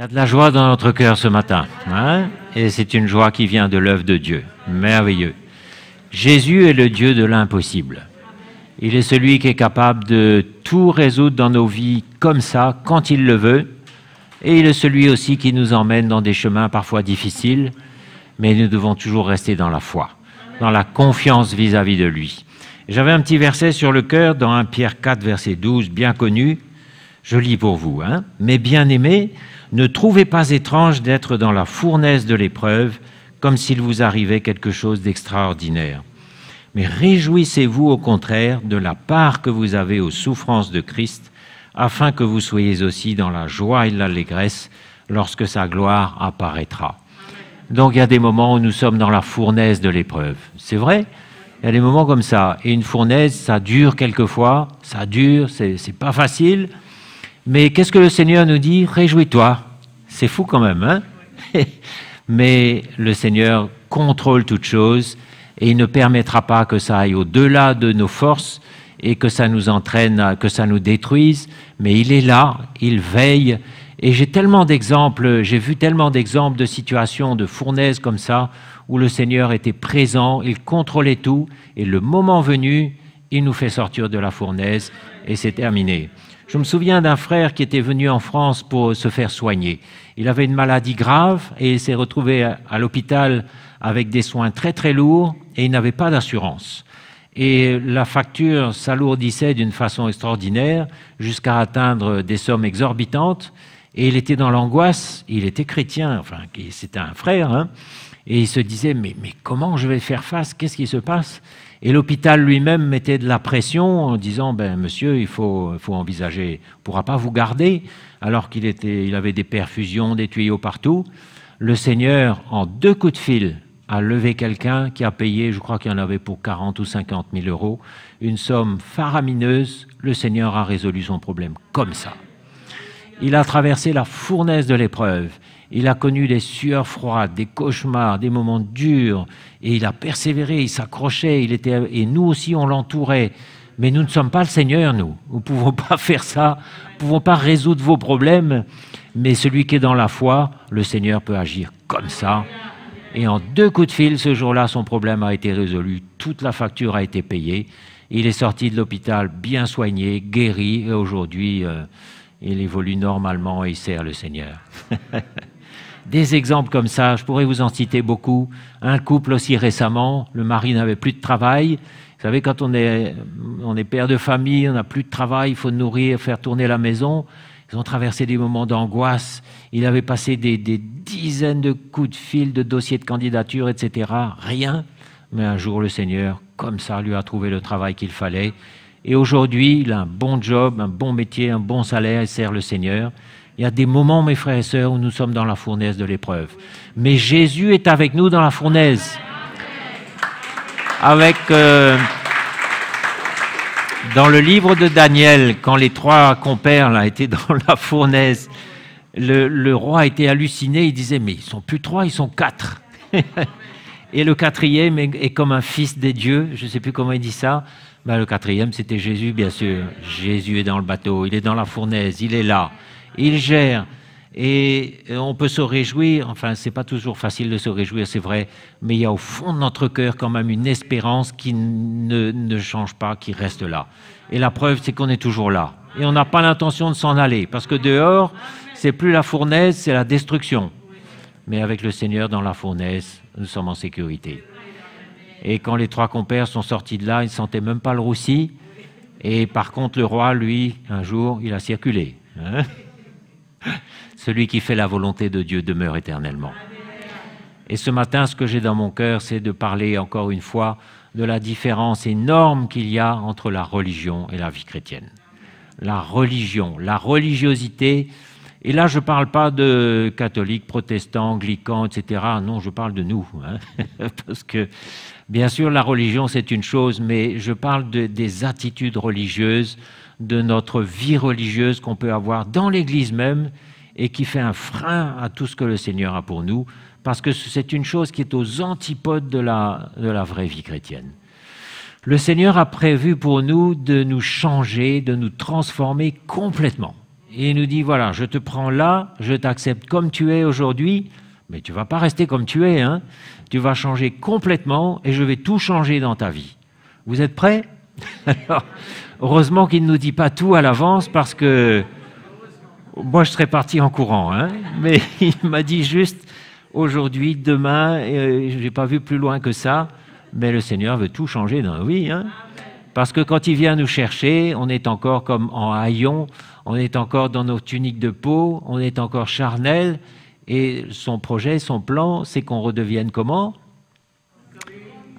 Il y a de la joie dans notre cœur ce matin, hein? Et c'est une joie qui vient de l'œuvre de Dieu. Merveilleux. Jésus est le Dieu de l'impossible. Il est celui qui est capable de tout résoudre dans nos vies comme ça, quand il le veut. Et il est celui aussi qui nous emmène dans des chemins parfois difficiles, mais nous devons toujours rester dans la foi, dans la confiance vis-à-vis de lui. J'avais un petit verset sur le cœur dans 1 Pierre 4, verset 12, bien connu. Je lis pour vous, hein? Mais bien-aimés, ne trouvez pas étrange d'être dans la fournaise de l'épreuve, comme s'il vous arrivait quelque chose d'extraordinaire. Mais réjouissez-vous au contraire de la part que vous avez aux souffrances de Christ, afin que vous soyez aussi dans la joie et l'allégresse lorsque sa gloire apparaîtra. Donc il y a des moments où nous sommes dans la fournaise de l'épreuve. C'est vrai, il y a des moments comme ça. Et une fournaise, ça dure quelquefois, ça dure, c'est pas facile. Mais qu'est-ce que le Seigneur nous dit? Réjouis-toi. C'est fou quand même, hein? Mais le Seigneur contrôle toutes choses et il ne permettra pas que ça aille au-delà de nos forces et que ça nous entraîne, que ça nous détruise. Mais il est là, il veille. Et j'ai vu tellement d'exemples de situations de fournaises comme ça, où le Seigneur était présent, il contrôlait tout, et le moment venu, il nous fait sortir de la fournaise, et c'est terminé. Je me souviens d'un frère qui était venu en France pour se faire soigner. Il avait une maladie grave et il s'est retrouvé à l'hôpital avec des soins très très lourds et il n'avait pas d'assurance. Et la facture s'alourdissait d'une façon extraordinaire jusqu'à atteindre des sommes exorbitantes. Et il était dans l'angoisse, il était chrétien, enfin c'était un frère, hein, et il se disait mais comment je vais faire face, qu'est-ce qui se passe? Et l'hôpital lui-même mettait de la pression en disant monsieur, il faut envisager, on ne pourra pas vous garder, alors il avait des perfusions, des tuyaux partout. Le Seigneur, en 2 coups de fil, a levé quelqu'un qui a payé, je crois qu'il y en avait pour 40 ou 50 000 euros, une somme faramineuse. Le Seigneur a résolu son problème comme ça. Il a traversé la fournaise de l'épreuve. Il a connu des sueurs froides, des cauchemars, des moments durs, et il a persévéré, il s'accrochait, et nous aussi on l'entourait. Mais nous ne sommes pas le Seigneur, nous. Nous ne pouvons pas faire ça, nous ne pouvons pas résoudre vos problèmes, mais celui qui est dans la foi, le Seigneur peut agir comme ça. Et en 2 coups de fil, ce jour-là, son problème a été résolu, toute la facture a été payée. Il est sorti de l'hôpital bien soigné, guéri, et aujourd'hui, il évolue normalement et il sert le Seigneur. Des exemples comme ça, je pourrais vous en citer beaucoup. Un couple aussi récemment, le mari n'avait plus de travail. Vous savez, quand on est père de famille, on n'a plus de travail, il faut nourrir, faire tourner la maison. Ils ont traversé des moments d'angoisse. Il avait passé des dizaines de coups de fil, de dossiers de candidature, etc. Rien. Mais un jour, le Seigneur, comme ça, lui a trouvé le travail qu'il fallait. Et aujourd'hui, il a un bon job, un bon métier, un bon salaire, il sert le Seigneur. Il y a des moments, mes frères et sœurs, où nous sommes dans la fournaise de l'épreuve. Mais Jésus est avec nous dans la fournaise. Dans le livre de Daniel, quand les 3 compères là, étaient dans la fournaise, le roi était halluciné, il disait « Mais ils ne sont plus 3, ils sont 4 !» Et le 4e est comme un fils des dieux, je ne sais plus comment il dit ça. Le 4e, c'était Jésus, bien sûr. Jésus est dans le bateau, il est dans la fournaise, il est là, il gère. Et on peut se réjouir, enfin, c'est pas toujours facile de se réjouir, c'est vrai, mais il y a au fond de notre cœur quand même une espérance qui ne change pas, qui reste là. Et la preuve, c'est qu'on est toujours là. Et on n'a pas l'intention de s'en aller, parce que dehors, c'est plus la fournaise, c'est la destruction. Mais avec le Seigneur dans la fournaise, nous sommes en sécurité. Et quand les 3 compères sont sortis de là, ils ne sentaient même pas le roussi. Et par contre, le roi, lui, un jour, il a circulé. Hein? Celui qui fait la volonté de Dieu demeure éternellement. Et ce matin, ce que j'ai dans mon cœur, c'est de parler encore une fois de la différence énorme qu'il y a entre la religion et la vie chrétienne. La religion, la religiosité. Et là, je ne parle pas de catholiques, protestants, anglicans, etc. Non, je parle de nous. Hein? Parce que, bien sûr, la religion, c'est une chose, mais je parle des attitudes religieuses, de notre vie religieuse qu'on peut avoir dans l'Église même et qui fait un frein à tout ce que le Seigneur a pour nous, parce que c'est une chose qui est aux antipodes de la vraie vie chrétienne. Le Seigneur a prévu pour nous de nous changer, de nous transformer complètement. Et il nous dit, voilà, je te prends là, je t'accepte comme tu es aujourd'hui, mais tu ne vas pas rester comme tu es, hein. Tu vas changer complètement et je vais tout changer dans ta vie. Vous êtes prêts? Alors, heureusement qu'il ne nous dit pas tout à l'avance parce que moi je serais parti en courant, hein. Mais il m'a dit juste aujourd'hui, demain, je n'ai pas vu plus loin que ça, mais le Seigneur veut tout changer dans nos vies, hein. Parce que quand il vient nous chercher, on est encore comme en haillons, on est encore dans nos tuniques de peau, on est encore charnel. Et son projet, son plan, c'est qu'on redevienne comment?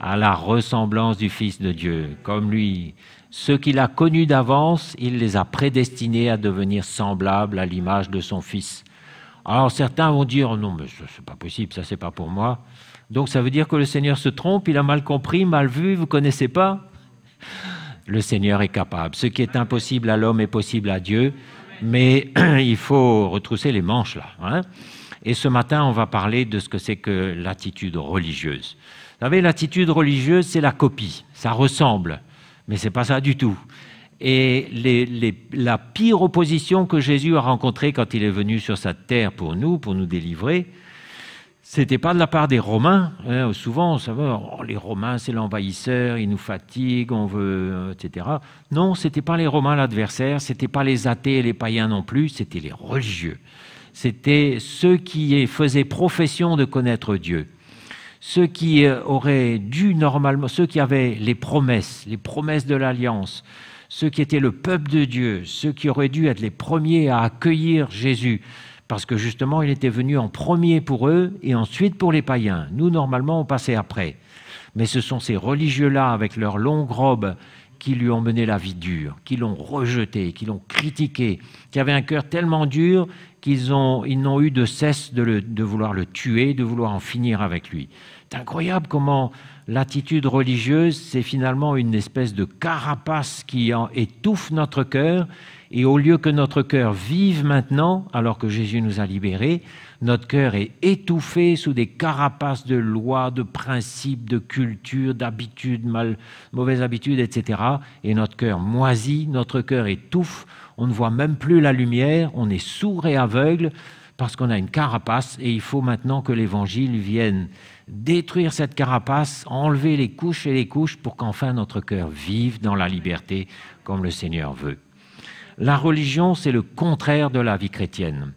À la ressemblance du Fils de Dieu, comme lui. Ceux qu'il a connus d'avance, il les a prédestinés à devenir semblables à l'image de son Fils. Alors certains vont dire, non, mais ça c'est pas possible, ça c'est pas pour moi. Donc ça veut dire que le Seigneur se trompe, il a mal compris, mal vu, vous connaissez pas? Le Seigneur est capable. Ce qui est impossible à l'homme est possible à Dieu, mais il faut retrousser les manches là, hein. Et ce matin, on va parler de ce que c'est que l'attitude religieuse. Vous savez, l'attitude religieuse, c'est la copie. Ça ressemble, mais ce n'est pas ça du tout. Et la pire opposition que Jésus a rencontrée quand il est venu sur cette terre pour nous délivrer, ce n'était pas de la part des Romains. Hein, souvent, on savait, oh, les Romains, c'est l'envahisseur, ils nous fatiguent, on veut, etc. Non, ce n'était pas les Romains l'adversaire, ce n'était pas les athées et les païens non plus, c'était les religieux. C'était ceux qui faisaient profession de connaître Dieu, ceux qui auraient dû normalement, ceux qui avaient les promesses de l'Alliance, ceux qui étaient le peuple de Dieu, ceux qui auraient dû être les premiers à accueillir Jésus, parce que justement il était venu en premier pour eux et ensuite pour les païens. Nous, normalement, on passait après. Mais ce sont ces religieux-là, avec leurs longues robes, qui lui ont mené la vie dure, qui l'ont rejeté, qui l'ont critiqué, qui avaient un cœur tellement dur qu'ils n'ont eu de cesse de vouloir le tuer, de vouloir en finir avec lui. C'est incroyable comment l'attitude religieuse, c'est finalement une espèce de carapace qui étouffe notre cœur, et au lieu que notre cœur vive maintenant, alors que Jésus nous a libérés, notre cœur est étouffé sous des carapaces de lois, de principes, de culture, d'habitudes, mauvaises habitudes, etc. Et notre cœur moisit, notre cœur étouffe, on ne voit même plus la lumière, on est sourd et aveugle parce qu'on a une carapace et il faut maintenant que l'Évangile vienne détruire cette carapace, enlever les couches et les couches pour qu'enfin notre cœur vive dans la liberté comme le Seigneur veut. La religion, c'est le contraire de la vie chrétienne.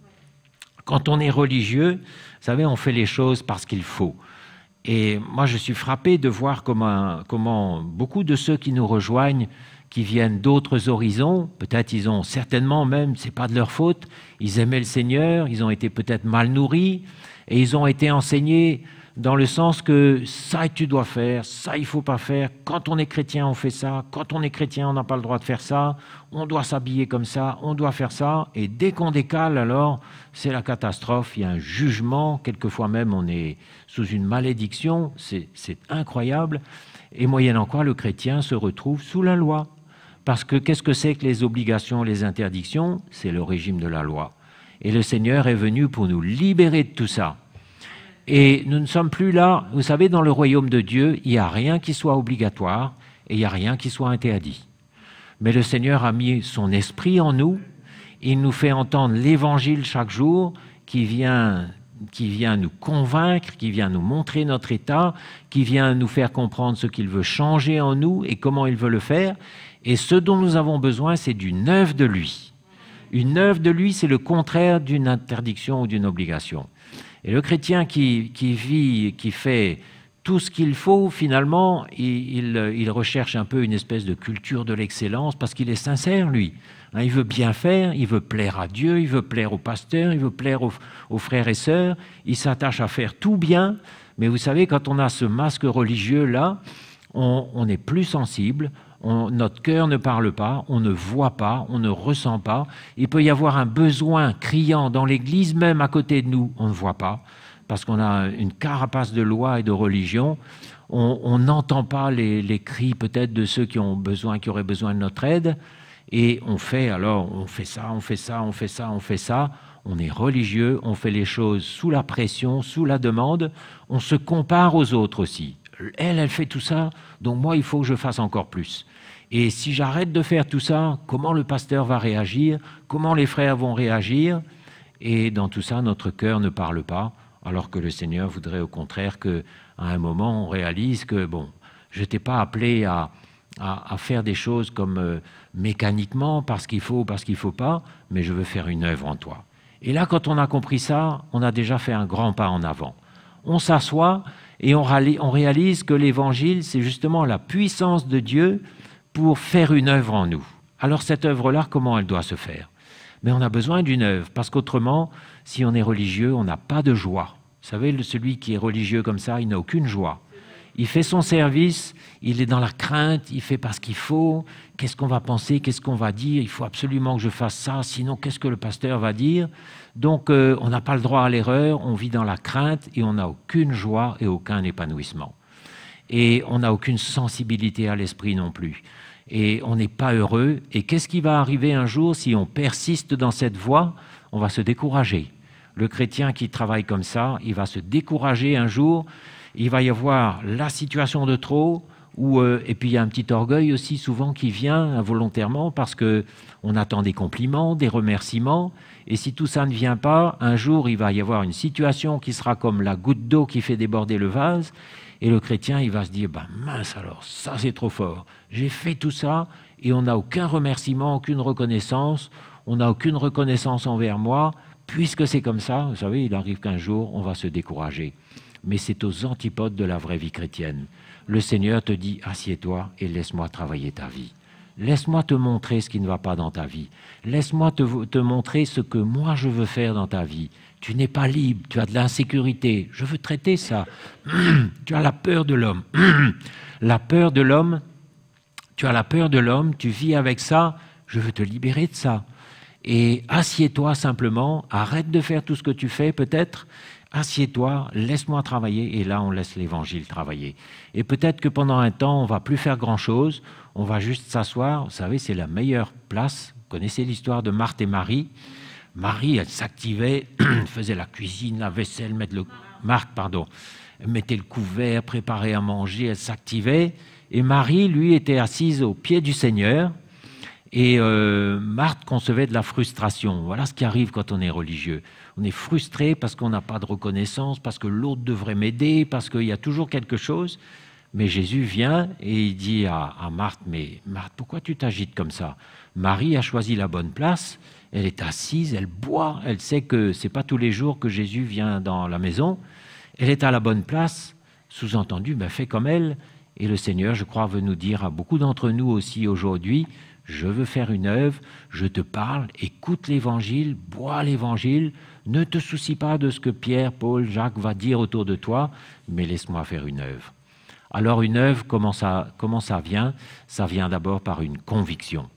Quand on est religieux, vous savez, on fait les choses parce qu'il faut. Et moi, je suis frappé de voir comment beaucoup de ceux qui nous rejoignent, qui viennent d'autres horizons, peut-être ils ont certainement même, c'est pas de leur faute, ils aimaient le Seigneur, ils ont été peut-être mal nourris, et ils ont été enseignés dans le sens que ça tu dois faire, ça il faut pas faire, quand on est chrétien on fait ça, quand on est chrétien on n'a pas le droit de faire ça, on doit s'habiller comme ça, on doit faire ça, et dès qu'on décale alors c'est la catastrophe, il y a un jugement, quelquefois même on est sous une malédiction, c'est incroyable, et moyennant quoi le chrétien se retrouve sous la loi. Parce que qu'est-ce que c'est que les obligations, les interdictions? C'est le régime de la loi. Et le Seigneur est venu pour nous libérer de tout ça. Et nous ne sommes plus là. Vous savez, dans le royaume de Dieu, il n'y a rien qui soit obligatoire et il n'y a rien qui soit interdit. Mais le Seigneur a mis son esprit en nous. Il nous fait entendre l'Évangile chaque jour qui vient nous convaincre, qui vient nous montrer notre état, qui vient nous faire comprendre ce qu'il veut changer en nous et comment il veut le faire. Et ce dont nous avons besoin, c'est d'une œuvre de lui. Une œuvre de lui, c'est le contraire d'une interdiction ou d'une obligation. Et le chrétien qui vit, qui fait tout ce qu'il faut, finalement, il recherche un peu une espèce de culture de l'excellence parce qu'il est sincère, lui. Il veut bien faire, il veut plaire à Dieu, il veut plaire aux pasteurs, il veut plaire aux frères et sœurs, il s'attache à faire tout bien. Mais vous savez, quand on a ce masque religieux-là, on est plus sensible, notre cœur ne parle pas, on ne voit pas, on ne ressent pas. Il peut y avoir un besoin criant dans l'Église, même à côté de nous, on ne voit pas, parce qu'on a une carapace de loi et de religion. On n'entend pas les cris peut-être de ceux qui auraient besoin de notre aide, et on fait ça, on fait ça, on fait ça, on fait ça. On est religieux, on fait les choses sous la pression, sous la demande, on se compare aux autres aussi. Elle fait tout ça, donc moi, il faut que je fasse encore plus. Et si j'arrête de faire tout ça, comment le pasteur va réagir? Comment les frères vont réagir? Et dans tout ça, notre cœur ne parle pas, alors que le Seigneur voudrait au contraire qu'à un moment, on réalise que, bon, je n'étais pas appelé à faire des choses comme mécaniquement, parce qu'il faut pas, mais je veux faire une œuvre en toi. Et là, quand on a compris ça, on a déjà fait un grand pas en avant. On s'assoit et on réalise que l'Évangile, c'est justement la puissance de Dieu pour faire une œuvre en nous. Alors cette œuvre-là, comment elle doit se faire? Mais on a besoin d'une œuvre, parce qu'autrement, si on est religieux, on n'a pas de joie. Vous savez, celui qui est religieux comme ça, il n'a aucune joie. Il fait son service, il est dans la crainte, il fait parce qu'il faut. Qu'est-ce qu'on va penser, qu'est-ce qu'on va dire? Il faut absolument que je fasse ça, sinon qu'est-ce que le pasteur va dire? Donc on n'a pas le droit à l'erreur, on vit dans la crainte et on n'a aucune joie et aucun épanouissement. Et on n'a aucune sensibilité à l'esprit non plus. Et on n'est pas heureux. Et qu'est-ce qui va arriver un jour si on persiste dans cette voie? On va se décourager. Le chrétien qui travaille comme ça, il va se décourager un jour. Il va y avoir la situation de trop, et puis il y a un petit orgueil aussi souvent qui vient involontairement parce qu'on attend des compliments, des remerciements. Et si tout ça ne vient pas, un jour il va y avoir une situation qui sera comme la goutte d'eau qui fait déborder le vase. Et le chrétien, il va se dire, ben mince alors, ça c'est trop fort. J'ai fait tout ça et on n'a aucun remerciement, aucune reconnaissance. On n'a aucune reconnaissance envers moi. Puisque c'est comme ça, vous savez, il arrive qu'un jour, on va se décourager. Mais c'est aux antipodes de la vraie vie chrétienne. Le Seigneur te dit, assieds-toi et laisse-moi travailler ta vie. Laisse-moi te montrer ce qui ne va pas dans ta vie. Laisse-moi te montrer ce que moi je veux faire dans ta vie. Tu n'es pas libre, tu as de l'insécurité. Je veux traiter ça. Tu as la peur de l'homme. La peur de l'homme, tu as la peur de l'homme, tu vis avec ça, je veux te libérer de ça. Et assieds-toi simplement, arrête de faire tout ce que tu fais peut-être, assieds-toi, laisse-moi travailler, et là on laisse l'Évangile travailler. Et peut-être que pendant un temps, on ne va plus faire grand-chose, on va juste s'asseoir, vous savez, c'est la meilleure place. Vous connaissez l'histoire de Marthe et Marie? Marie, elle s'activait, faisait la cuisine, la vaisselle, Marthe, pardon, mettait le couvert, préparait à manger, elle s'activait, et Marie, lui, était assise au pied du Seigneur. Et Marthe concevait de la frustration. Voilà ce qui arrive quand on est religieux. On est frustré parce qu'on n'a pas de reconnaissance, parce que l'autre devrait m'aider, parce qu'il y a toujours quelque chose. Mais Jésus vient et il dit à Marthe, mais Marthe, pourquoi tu t'agites comme ça? Marie a choisi la bonne place, elle est assise, elle boit, elle sait que ce n'est pas tous les jours que Jésus vient dans la maison. Elle est à la bonne place, sous-entendu, ben, fais comme elle. Et le Seigneur, je crois, veut nous dire à beaucoup d'entre nous aussi aujourd'hui, je veux faire une œuvre, je te parle, écoute l'Évangile, bois l'Évangile, ne te soucie pas de ce que Pierre, Paul, Jacques va dire autour de toi, mais laisse-moi faire une œuvre. Alors une œuvre, comment ça vient? Ça vient d'abord par une conviction.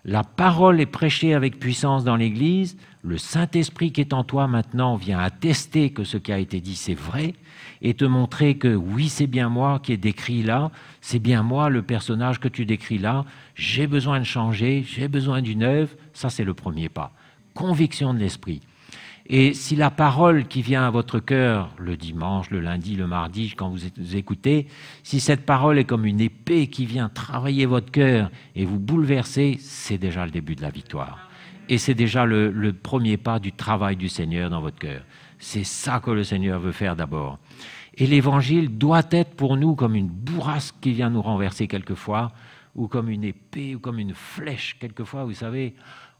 La parole est prêchée avec puissance dans l'Église, le Saint-Esprit qui est en toi maintenant vient attester que ce qui a été dit c'est vrai et te montrer que oui c'est bien moi qui est décrit là, c'est bien moi le personnage que tu décris là, j'ai besoin de changer, j'ai besoin d'une œuvre, ça c'est le premier pas. Conviction de l'Esprit. Et si la parole qui vient à votre cœur le dimanche, le lundi, le mardi, quand vous écoutez, si cette parole est comme une épée qui vient travailler votre cœur et vous bouleverser, c'est déjà le début de la victoire. Et c'est déjà le premier pas du travail du Seigneur dans votre cœur. C'est ça que le Seigneur veut faire d'abord. Et l'Évangile doit être pour nous comme une bourrasque qui vient nous renverser quelquefois, ou comme une épée, ou comme une flèche quelquefois, vous savez.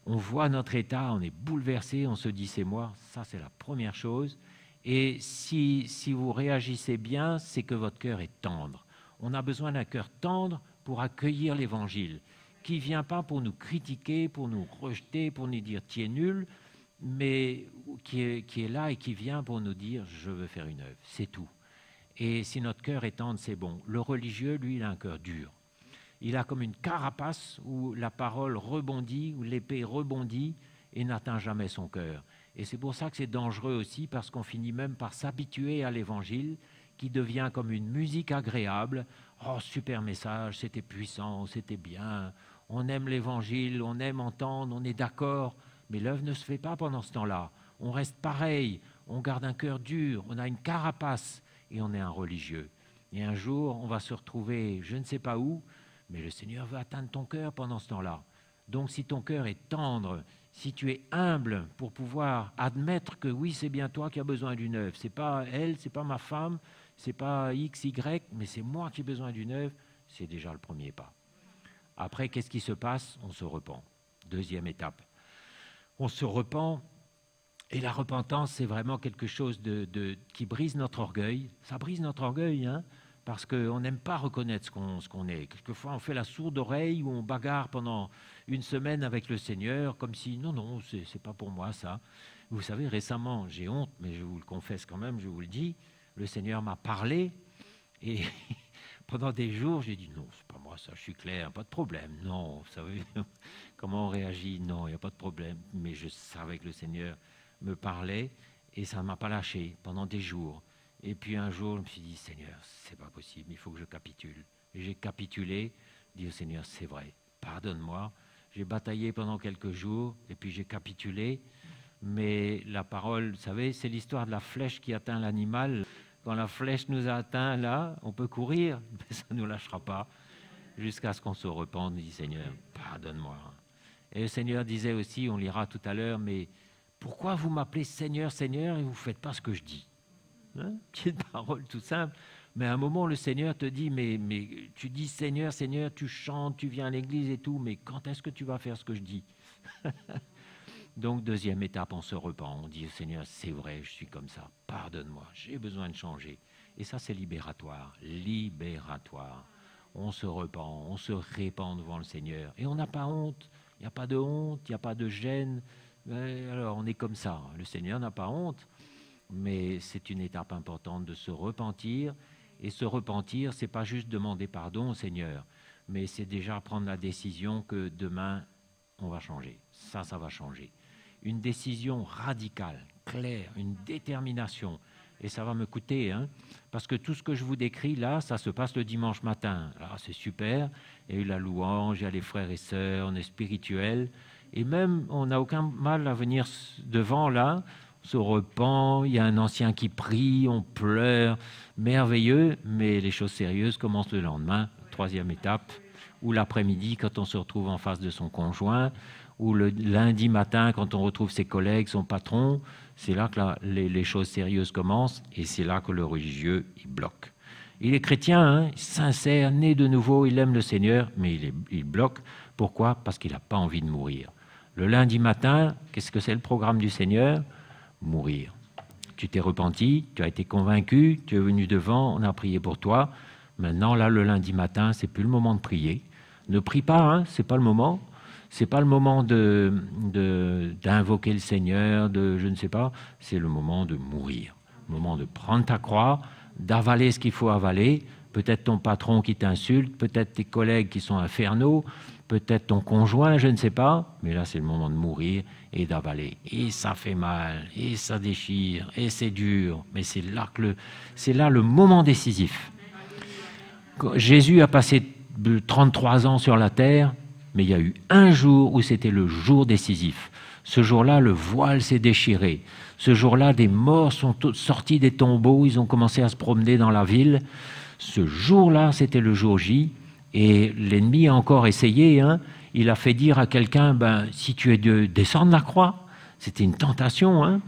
On voit notre état, on est bouleversé, on se dit c'est moi, ça c'est la première chose. Et si vous réagissez bien, c'est que votre cœur est tendre. On a besoin d'un cœur tendre pour accueillir l'Évangile, qui ne vient pas pour nous critiquer, pour nous rejeter, pour nous dire tu es nul, mais qui est là et qui vient pour nous dire je veux faire une œuvre, c'est tout. Et si notre cœur est tendre, c'est bon. Le religieux, lui, il a un cœur dur. Il a comme une carapace où la parole rebondit, où l'épée rebondit et n'atteint jamais son cœur. Et c'est pour ça que c'est dangereux aussi, parce qu'on finit même par s'habituer à l'Évangile, qui devient comme une musique agréable. Oh, super message, c'était puissant, c'était bien, on aime l'Évangile, on aime entendre, on est d'accord, mais l'œuvre ne se fait pas pendant ce temps-là. On reste pareil, on garde un cœur dur, on a une carapace et on est un religieux. Et un jour, on va se retrouver, je ne sais pas où, Mais le Seigneur veut atteindre ton cœur pendant ce temps-là. Donc si ton cœur est tendre, si tu es humble pour pouvoir admettre que oui, c'est bien toi qui as besoin d'une œuvre, c'est pas elle, c'est pas ma femme, c'est pas X, Y, mais c'est moi qui ai besoin d'une œuvre, c'est déjà le premier pas. Après, qu'est-ce qui se passe? On se repent. Deuxième étape. On se repent, et la repentance, c'est vraiment quelque chose qui brise notre orgueil. Ça brise notre orgueil, hein, parce qu'on n'aime pas reconnaître ce qu'on est. Quelquefois, on fait la sourde oreille ou on bagarre pendant une semaine avec le Seigneur, comme si, non, c'est pas pour moi ça. Vous savez, récemment, j'ai honte, mais je vous le confesse quand même, je vous le dis, le Seigneur m'a parlé, et pendant des jours, j'ai dit, non, c'est pas moi ça, je suis clair, pas de problème. Non, vous savez, comment on réagit? Non, il n'y a pas de problème. Mais je savais que le Seigneur me parlait, et ça ne m'a pas lâché pendant des jours. Et puis un jour, je me suis dit, Seigneur, c'est pas possible, il faut que je capitule. Et j'ai capitulé, dit au Seigneur, c'est vrai, pardonne-moi. J'ai bataillé pendant quelques jours, et puis j'ai capitulé. Mais la parole, vous savez, c'est l'histoire de la flèche qui atteint l'animal. Quand la flèche nous a atteint, là, on peut courir, mais ça ne nous lâchera pas, jusqu'à ce qu'on se repente, dit Seigneur, pardonne-moi. Et le Seigneur disait aussi, on lira tout à l'heure, mais pourquoi vous m'appelez Seigneur, Seigneur, et vous ne faites pas ce que je dis? Hein? Petite parole tout simple. Mais à un moment, le Seigneur te dit, mais tu dis Seigneur, Seigneur, tu chantes, tu viens à l'église et tout, mais quand est-ce que tu vas faire ce que je dis? Donc, deuxième étape, on se repent. On dit au Seigneur, c'est vrai, je suis comme ça, pardonne-moi, j'ai besoin de changer. Et ça, c'est libératoire, libératoire. On se repent, on se répand devant le Seigneur. Et on n'a pas honte, il n'y a pas de honte, il n'y a pas de gêne. Alors, on est comme ça. Le Seigneur n'a pas honte, mais c'est une étape importante de se repentir. Et se repentir, ce n'est pas juste demander pardon au Seigneur, mais c'est déjà prendre la décision que demain, on va changer. Ça va changer. Une décision radicale, claire, une détermination. Et ça va me coûter, hein, parce que tout ce que je vous décris là, ça se passe le dimanche matin. Alors c'est super, il y a eu la louange, il y a les frères et sœurs, on est spirituel. Et même, on n'a aucun mal à venir devant là, on se repent, il y a un ancien qui prie, on pleure, merveilleux, mais les choses sérieuses commencent le lendemain, troisième étape, ou l'après-midi quand on se retrouve en face de son conjoint, ou le lundi matin quand on retrouve ses collègues, son patron, c'est là que les choses sérieuses commencent, et c'est là que le religieux, il bloque. Il est chrétien, hein, sincère, né de nouveau, il aime le Seigneur, mais il bloque. Pourquoi? Parce qu'il n'a pas envie de mourir. Le lundi matin, qu'est-ce que c'est le programme du Seigneur? Mourir. Tu t'es repenti, tu as été convaincu, tu es venu devant, on a prié pour toi. Maintenant, là, le lundi matin, c'est plus le moment de prier. Ne prie pas, hein, c'est pas le moment. C'est pas le moment d'invoquer le Seigneur, je ne sais pas. C'est le moment de mourir. Le moment de prendre ta croix, d'avaler ce qu'il faut avaler. Peut-être ton patron qui t'insulte, peut-être tes collègues qui sont infernaux, peut-être ton conjoint, je ne sais pas. Mais là, c'est le moment de mourir et d'avaler. Et ça fait mal, et ça déchire, et c'est dur. Mais c'est là le moment décisif. Jésus a passé 33 ans sur la terre, mais il y a eu un jour où c'était le jour décisif. Ce jour-là, le voile s'est déchiré. Ce jour-là, des morts sont sortis des tombeaux, ils ont commencé à se promener dans la ville. Ce jour-là, c'était le jour J, et l'ennemi a encore essayé. Hein, il a fait dire à quelqu'un, si tu es de descendre la croix, c'était une tentation. Hein.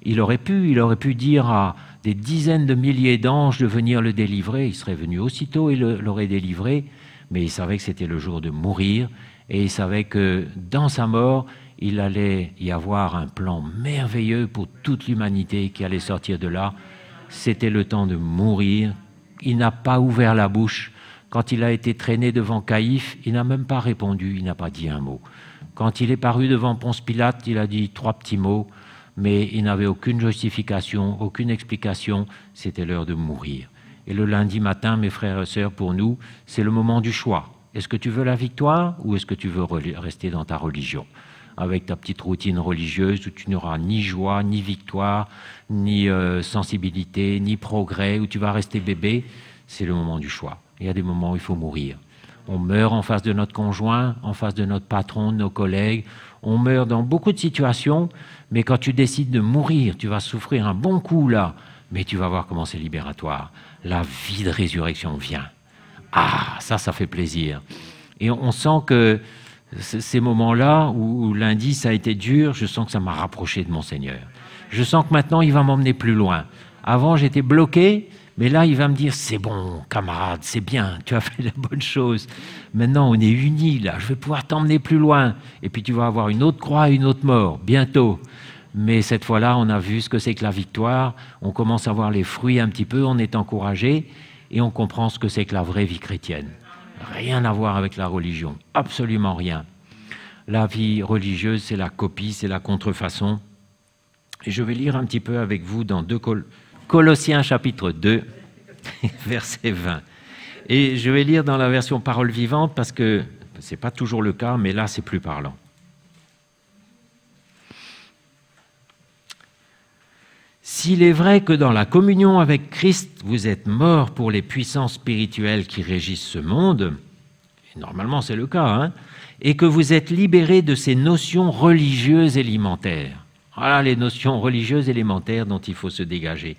Il aurait pu dire à des dizaines de milliers d'anges de venir le délivrer. Il serait venu aussitôt et l'aurait délivré, mais il savait que c'était le jour de mourir, et il savait que dans sa mort, il allait y avoir un plan merveilleux pour toute l'humanité qui allait sortir de là. C'était le temps de mourir. Il n'a pas ouvert la bouche. Quand il a été traîné devant Caïphe, il n'a même pas répondu, il n'a pas dit un mot. Quand il est paru devant Ponce Pilate, il a dit 3 petits mots, mais il n'avait aucune justification, aucune explication. C'était l'heure de mourir. Et le lundi matin, mes frères et sœurs, pour nous, c'est le moment du choix. Est-ce que tu veux la victoire ou est-ce que tu veux rester dans ta religion, avec ta petite routine religieuse où tu n'auras ni joie, ni victoire, ni sensibilité, ni progrès, où tu vas rester bébé? C'est le moment du choix. Il y a des moments où il faut mourir. On meurt en face de notre conjoint, en face de notre patron, de nos collègues. On meurt dans beaucoup de situations, mais quand tu décides de mourir, tu vas souffrir un bon coup là, mais tu vas voir comment c'est libératoire. La vie de résurrection vient. Ah, ça fait plaisir. Et on sent que ces moments-là où lundi ça a été dur, je sens que ça m'a rapproché de mon Seigneur. Je sens que maintenant il va m'emmener plus loin. Avant j'étais bloqué, mais là il va me dire c'est bon camarade, c'est bien, tu as fait la bonne chose. Maintenant on est unis là, je vais pouvoir t'emmener plus loin. Et puis tu vas avoir une autre croix et une autre mort, bientôt. Mais cette fois-là on a vu ce que c'est que la victoire, on commence à voir les fruits un petit peu, on est encouragé et on comprend ce que c'est que la vraie vie chrétienne. Rien à voir avec la religion, absolument rien. La vie religieuse, c'est la copie, c'est la contrefaçon. Et je vais lire un petit peu avec vous dans Colossiens chapitre 2, verset 20. Et je vais lire dans la version parole vivante parce que ce n'est pas toujours le cas, mais là c'est plus parlant. S'il est vrai que dans la communion avec Christ, vous êtes morts pour les puissances spirituelles qui régissent ce monde, et normalement c'est le cas, hein, et que vous êtes libérés de ces notions religieuses élémentaires. Voilà les notions religieuses élémentaires dont il faut se dégager.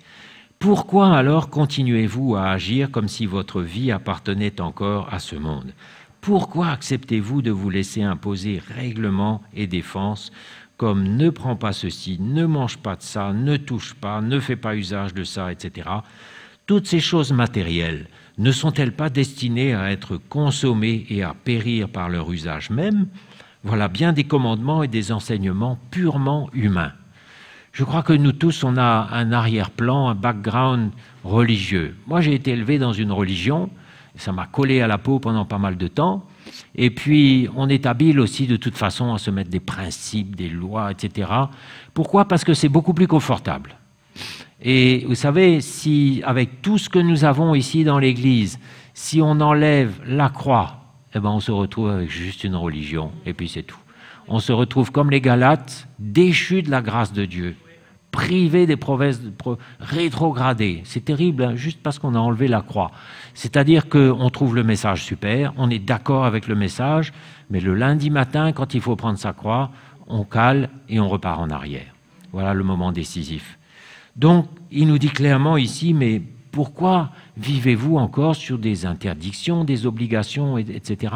Pourquoi alors continuez-vous à agir comme si votre vie appartenait encore à ce monde? Pourquoi acceptez-vous de vous laisser imposer règlements et défenses comme ne prends pas ceci, ne mange pas de ça, ne touche pas, ne fais pas usage de ça, etc. Toutes ces choses matérielles ne sont-elles pas destinées à être consommées et à périr par leur usage même? Voilà bien des commandements et des enseignements purement humains. Je crois que nous tous, on a un arrière-plan, un background religieux. Moi, j'ai été élevé dans une religion, ça m'a collé à la peau pendant pas mal de temps. Et puis, on est habile aussi de toute façon à se mettre des principes, des lois, etc. Pourquoi? Parce que c'est beaucoup plus confortable. Et vous savez, si avec tout ce que nous avons ici dans l'Église, si on enlève la croix, eh ben on se retrouve avec juste une religion, et puis c'est tout. On se retrouve comme les Galates, déchus de la grâce de Dieu, privés des promesses, rétrogradés. C'est terrible, hein, juste parce qu'on a enlevé la croix. C'est-à-dire qu'on trouve le message super, on est d'accord avec le message, mais le lundi matin, quand il faut prendre sa croix, on cale et on repart en arrière. Voilà le moment décisif. Donc, il nous dit clairement ici, mais pourquoi vivez-vous encore sur des interdictions, des obligations, etc.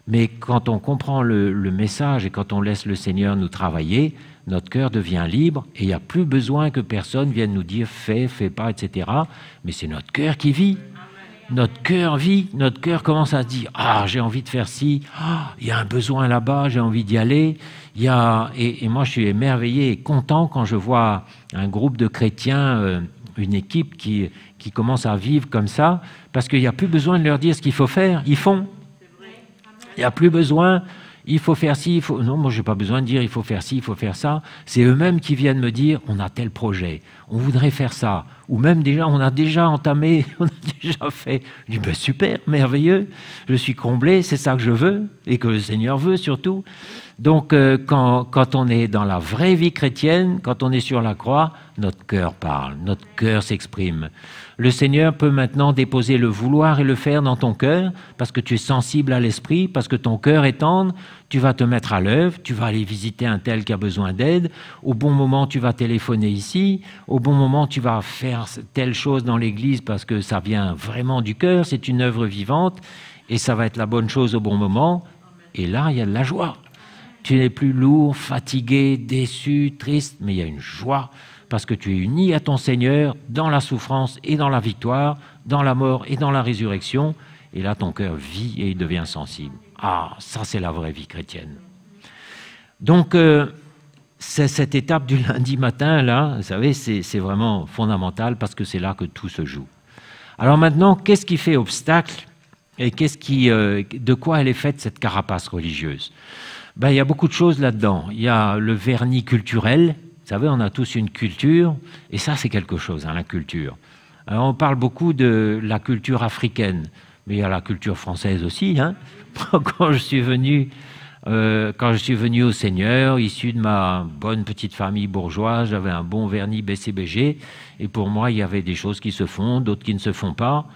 Mais quand on comprend le message et quand on laisse le Seigneur nous travailler, notre cœur devient libre et il n'y a plus besoin que personne vienne nous dire « fais, fais pas », etc. Mais c'est notre cœur qui vit. Notre cœur vit, notre cœur commence à se dire « ah, j'ai envie de faire ci, ah, il y a un besoin là-bas, j'ai envie d'y aller ». Et moi, je suis émerveillé et content quand je vois un groupe de chrétiens, une équipe qui commence à vivre comme ça, parce qu'il n'y a plus besoin de leur dire ce qu'il faut faire, ils font. Il n'y a plus besoin, il faut faire ci, il faut... Non, moi, je n'ai pas besoin de dire il faut faire ci, il faut faire ça. C'est eux-mêmes qui viennent me dire on a tel projet, on voudrait faire ça. Ou même déjà, on a déjà entamé, on a déjà fait. Je dis ben, super, merveilleux, je suis comblé, c'est ça que je veux, et que le Seigneur veut surtout. Donc, quand on est dans la vraie vie chrétienne, quand on est sur la croix, notre cœur parle, notre cœur s'exprime. Le Seigneur peut maintenant déposer le vouloir et le faire dans ton cœur, parce que tu es sensible à l'esprit, parce que ton cœur est tendre, tu vas te mettre à l'œuvre, tu vas aller visiter un tel qui a besoin d'aide, au bon moment tu vas téléphoner ici, au bon moment tu vas faire telle chose dans l'église parce que ça vient vraiment du cœur, c'est une œuvre vivante, et ça va être la bonne chose au bon moment, et là il y a de la joie. Tu n'es plus lourd, fatigué, déçu, triste, mais il y a une joie parce que tu es uni à ton Seigneur dans la souffrance et dans la victoire, dans la mort et dans la résurrection. Et là, ton cœur vit et il devient sensible. Ah, ça, c'est la vraie vie chrétienne. Donc, c'est cette étape du lundi matin, là, vous savez, c'est vraiment fondamental parce que c'est là que tout se joue. Alors maintenant, qu'est-ce qui fait obstacle et de quoi elle est faite, cette carapace religieuse? Ben, il y a beaucoup de choses là-dedans. Il y a le vernis culturel. Vous savez, on a tous une culture, et ça, c'est quelque chose, hein, la culture. Alors, on parle beaucoup de la culture africaine, mais il y a la culture française aussi. Hein. Quand je suis venu au Seigneur, issu de ma bonne petite famille bourgeoise, j'avais un bon vernis BCBG, et pour moi, il y avait des choses qui se font, d'autres qui ne se font pas.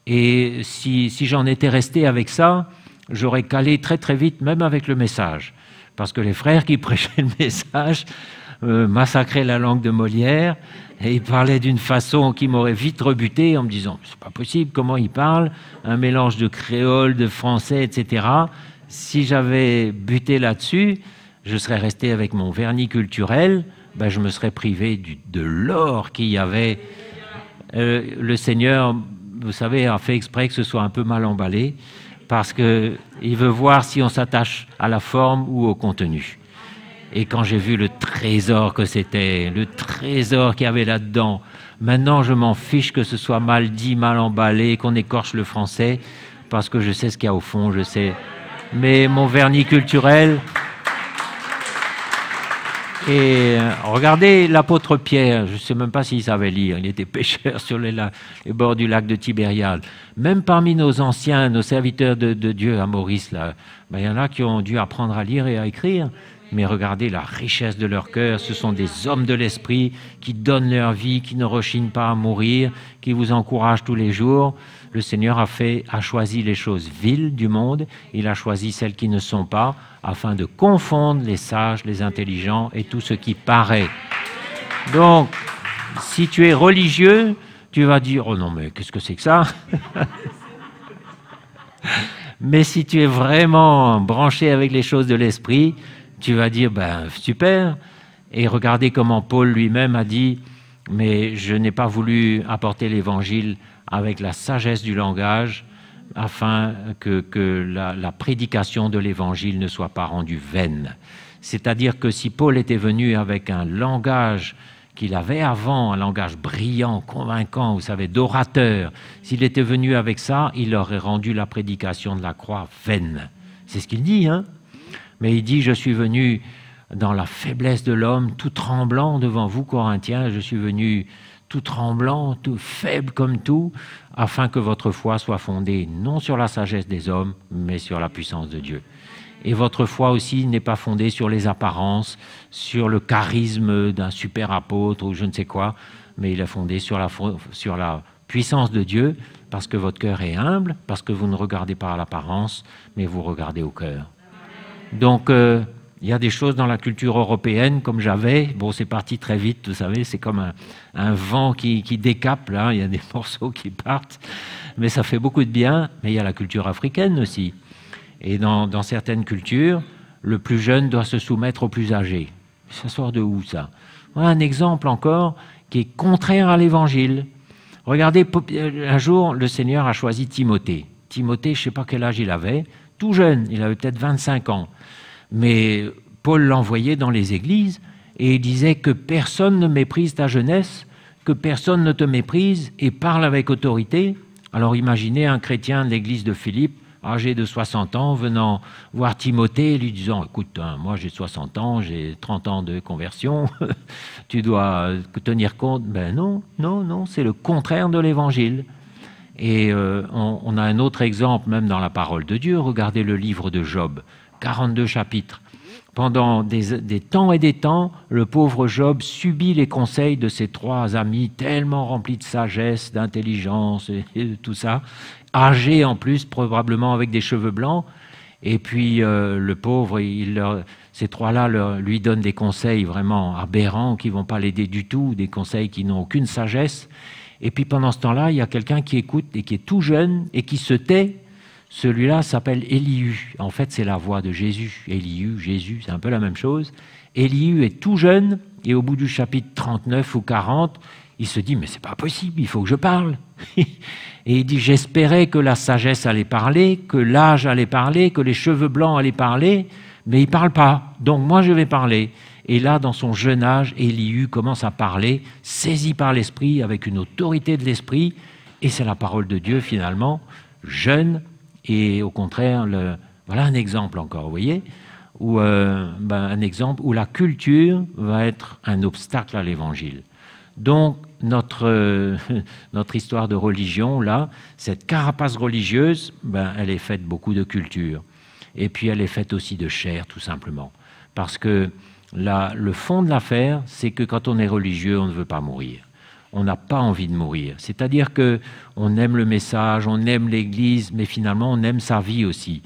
Et si j'en étais resté avec ça, j'aurais calé très très vite, même avec le message. Parce que les frères qui prêchaient le message, massacrer la langue de Molière, et il parlait d'une façon qui m'aurait vite rebuté en me disant c'est pas possible, comment il parle, un mélange de créole, de français, etc. Si j'avais buté là-dessus, je serais resté avec mon vernis culturel, ben je me serais privé de l'or qu'il y avait. Le Seigneur, vous savez, a fait exprès que ce soit un peu mal emballé, parce qu'il veut voir si on s'attache à la forme ou au contenu. Et quand j'ai vu le trésor que c'était, le trésor qu'il y avait là-dedans, maintenant je m'en fiche que ce soit mal dit, mal emballé, qu'on écorche le français, parce que je sais ce qu'il y a au fond, je sais. Mais mon vernis culturel... Et regardez l'apôtre Pierre, je ne sais même pas s'il savait lire, il était pêcheur sur les bords du lac de Tibériade. Même parmi nos anciens, nos serviteurs de Dieu à Maurice, là, ben, y en a qui ont dû apprendre à lire et à écrire. Mais regardez la richesse de leur cœur, ce sont des hommes de l'esprit qui donnent leur vie, qui ne rechignent pas à mourir, qui vous encouragent tous les jours. Le Seigneur a choisi les choses viles du monde, il a choisi celles qui ne sont pas, afin de confondre les sages, les intelligents et tout ce qui paraît. Donc, si tu es religieux, tu vas dire « Oh non, mais qu'est-ce que c'est que ça ?» Mais si tu es vraiment branché avec les choses de l'esprit, tu vas dire, ben super, et regardez comment Paul lui-même a dit, mais je n'ai pas voulu apporter l'évangile avec la sagesse du langage, afin que la prédication de l'évangile ne soit pas rendue vaine. C'est-à-dire que si Paul était venu avec un langage qu'il avait avant, un langage brillant, convaincant, vous savez, d'orateur, s'il était venu avec ça, il aurait rendu la prédication de la croix vaine. C'est ce qu'il dit, hein? Mais il dit, je suis venu dans la faiblesse de l'homme, tout tremblant devant vous, Corinthiens, je suis venu tout tremblant, tout faible comme tout, afin que votre foi soit fondée non sur la sagesse des hommes, mais sur la puissance de Dieu. Et votre foi aussi n'est pas fondée sur les apparences, sur le charisme d'un super apôtre ou je ne sais quoi, mais il est fondé sur la puissance de Dieu, parce que votre cœur est humble, parce que vous ne regardez pas à l'apparence, mais vous regardez au cœur. Donc, il y a des choses dans la culture européenne, comme j'avais, bon, c'est parti très vite, vous savez, c'est comme un vent qui décape, là, il y a des morceaux qui partent, mais ça fait beaucoup de bien, mais il y a la culture africaine aussi. Et dans certaines cultures, le plus jeune doit se soumettre au plus âgé. Ça sort de où, ça? Voilà un exemple encore qui est contraire à l'Évangile. Regardez, un jour, le Seigneur a choisi Timothée. Timothée, je ne sais pas quel âge il avait, tout jeune, il avait peut-être 25 ans. Mais Paul l'envoyait dans les églises et il disait que personne ne méprise ta jeunesse, que personne ne te méprise et parle avec autorité. Alors imaginez un chrétien de l'église de Philippe, âgé de 60 ans, venant voir Timothée, lui disant « Écoute, moi j'ai 60 ans, j'ai 30 ans de conversion, tu dois tenir compte. » Ben non, non, non, c'est le contraire de l'Évangile. Et on a un autre exemple même dans la parole de Dieu. Regardez le livre de Job, 42 chapitres. Pendant des temps et des temps, le pauvre Job subit les conseils de ses trois amis, tellement remplis de sagesse, d'intelligence et de tout ça, âgés en plus, probablement avec des cheveux blancs. Et puis le pauvre, ces trois-là lui donnent des conseils vraiment aberrants qui ne vont pas l'aider du tout, des conseils qui n'ont aucune sagesse. Et puis pendant ce temps-là, il y a quelqu'un qui écoute et qui est tout jeune et qui se tait. Celui-là s'appelle Élihu. En fait, c'est la voix de Jésus. Élihu, Jésus, c'est un peu la même chose. Élihu est tout jeune et au bout du chapitre 39 ou 40, il se dit « mais c'est pas possible, il faut que je parle ». Et il dit « j'espérais que la sagesse allait parler, que l'âge allait parler, que les cheveux blancs allaient parler, mais il ne parle pas, donc moi je vais parler ». Et là, dans son jeune âge, Élihu commence à parler, saisi par l'Esprit, avec une autorité de l'Esprit, et c'est la parole de Dieu finalement, jeune, et au contraire, voilà un exemple encore, vous voyez, où, un exemple où la culture va être un obstacle à l'Évangile. Donc, notre histoire de religion, là, cette carapace religieuse, elle est faite beaucoup de culture. Et puis, elle est faite aussi de chair, tout simplement. Parce que le fond de l'affaire, c'est que quand on est religieux, on ne veut pas mourir. On n'a pas envie de mourir. C'est-à-dire qu'on aime le message, on aime l'Église, mais finalement, on aime sa vie aussi.